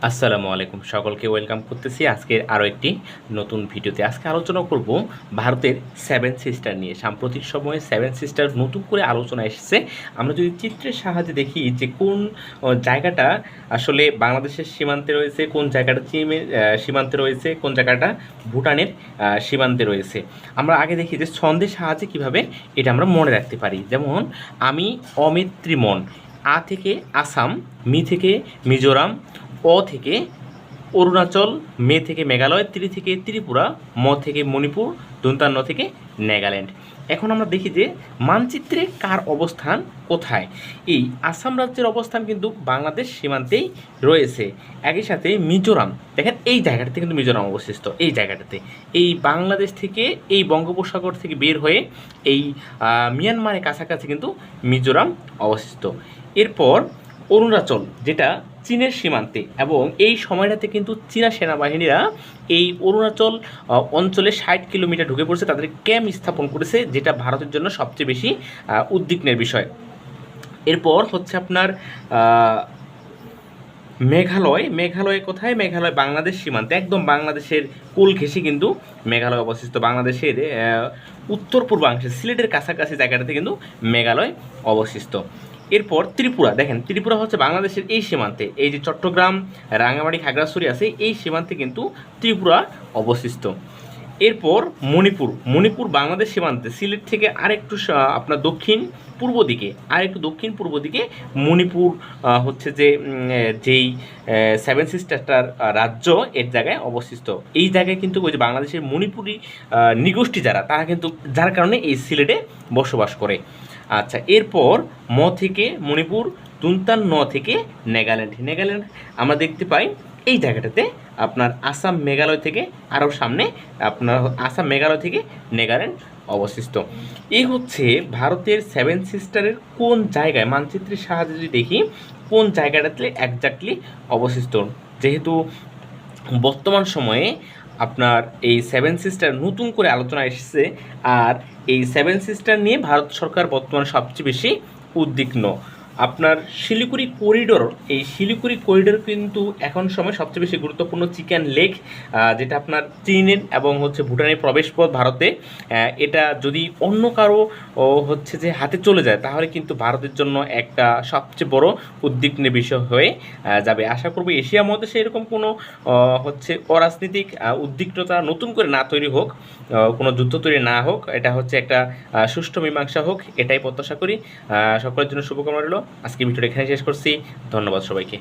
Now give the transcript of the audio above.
আসসালামু আলাইকুম, সকলকে ওয়েলকাম করতেছি আজকের আরও একটি নতুন ভিডিওতে। আজকে আলোচনা করব ভারতের সেভেন সিস্টার নিয়ে। সাম্প্রতিক সময়ে সেভেন সিস্টার নতুন করে আলোচনা এসেছে। আমরা যদি চিত্রের সাহায্যে দেখি যে কোন জায়গাটা আসলে বাংলাদেশের সীমান্তে রয়েছে, কোন জায়গাটা চীনের সীমান্তে রয়েছে, কোন জায়গাটা ভুটানের সীমান্তে রয়েছে। আমরা আগে দেখি যে ছন্দের সাহায্যে কিভাবে এটা আমরা মনে রাখতে পারি। যেমন আমি অমিত্রিমন, আ থেকে আসাম, মি থেকে মিজোরাম, অ থেকে অরুণাচল, মে থেকে মেঘালয়, ত্রি থেকে ত্রিপুরা, ম থেকে মণিপুর, দন্তান্ন থেকে নাগাল্যান্ড। এখন আমরা দেখি যে মানচিত্রে কার অবস্থান কোথায়। এই আসাম রাজ্যের অবস্থান কিন্তু বাংলাদেশ সীমান্তেই রয়েছে। একই সাথে মিজোরাম, দেখেন এই জায়গাটাতে কিন্তু মিজোরাম অবস্থিত। এই জায়গাটাতে এই বাংলাদেশ থেকে এই বঙ্গোপসাগর থেকে বের হয়ে এই মিয়ানমারের কাছাকাছি কিন্তু মিজোরাম অবস্থিত। এরপর অরুণাচল, যেটা চীনের সীমান্তে, এবং এই সময়টাতে কিন্তু চীনা সেনাবাহিনীরা এই অরুণাচল অঞ্চলে 60 কিলোমিটার ঢুকে পড়ছে, তাদের ক্যাম্প স্থাপন করেছে, যেটা ভারতের জন্য সবচেয়ে বেশি উদ্বিগ্নের বিষয়। এরপর হচ্ছে আপনার মেঘালয়। মেঘালয় কোথায়? মেঘালয় বাংলাদেশ সীমান্তে, একদম বাংলাদেশের কোল ঘেঁষে কিন্তু মেঘালয় অবস্থিত। বাংলাদেশের উত্তর পূর্বাংশে সিলেটের কাছাকাছি জায়গাটাতে কিন্তু মেঘালয় অবস্থিত। এরপর ত্রিপুরা, দেখেন ত্রিপুরা হচ্ছে বাংলাদেশের এই সীমান্তে, এই যে চট্টগ্রাম, রাঙামাটি, খাগড়াছড়ি আছে, এই সীমান্তে কিন্তু ত্রিপুরা অবস্থিত। এরপর মণিপুর। মণিপুর বাংলাদেশ সীমান্তে, সিলেট থেকে আরেকটু আপনার দক্ষিণ পূর্ব দিকে, আরেকটু দক্ষিণ পূর্ব দিকে মণিপুর হচ্ছে যে যেই সেভেন সিস্টারটার রাজ্য, এর জায়গায় অবস্থিত। এই জায়গায় কিন্তু ওই যে বাংলাদেশের মণিপুরি নৃগোষ্ঠী যারা, তারা কিন্তু যার কারণে এই সিলেটে বসবাস করে। আচ্ছা, এরপর ম থেকে মণিপুর, তুন্তান, ন থেকে নাগাল্যান্ড। নাগাল্যান্ড আমরা দেখতে পাই এই জায়গাটাতে, আপনার আসাম মেঘালয় থেকে আরও সামনে, আপনার আসাম মেঘালয় থেকে নাগাল্যান্ড অবস্থিত। এই হচ্ছে ভারতের সেভেন সিস্টারের কোন জায়গায়, মানচিত্রের সাহায্যে যদি দেখি কোন জায়গাটাতে একজাক্টলি অবস্থিত। যেহেতু বর্তমান সময়ে আপনার এই সেভেন সিস্টার নতুন করে আলোচনা এসেছে, আর এই সেভেন সিস্টার নিয়ে ভারত সরকার বর্তমানে সবচেয়ে বেশি উদ্বিগ্ন। আপনার শিলিগুড়ি করিডোর, এই শিলিগুড়ি করিডোর কিন্তু এখন সময় সবচেয়ে বেশি গুরুত্বপূর্ণ। চিকেন লেক, যেটা আপনার চীনের এবং হচ্ছে ভুটানের প্রবেশপথ ভারতে, এটা যদি অন্য কারো হচ্ছে যে হাতে চলে যায়, তাহলে কিন্তু ভারতের জন্য একটা সবচেয়ে বড় উদ্বিগ্নের বিষয় হয়ে যাবে। আশা করব এশিয়া মহাদেশে এরকম কোনো হচ্ছে অরাজনৈতিক উদ্বিগ্নতা নতুন করে না তৈরি হোক, কোনো যুদ্ধ তৈরি না হোক। এটা হচ্ছে একটা সুষ্ঠু মীমাংসা হোক, এটাই প্রত্যাশা করি। সকলের জন্য শুভকামনা রইল। আজকে ভিডিওটা এখানে শেষ করছি। ধন্যবাদ সবাইকে।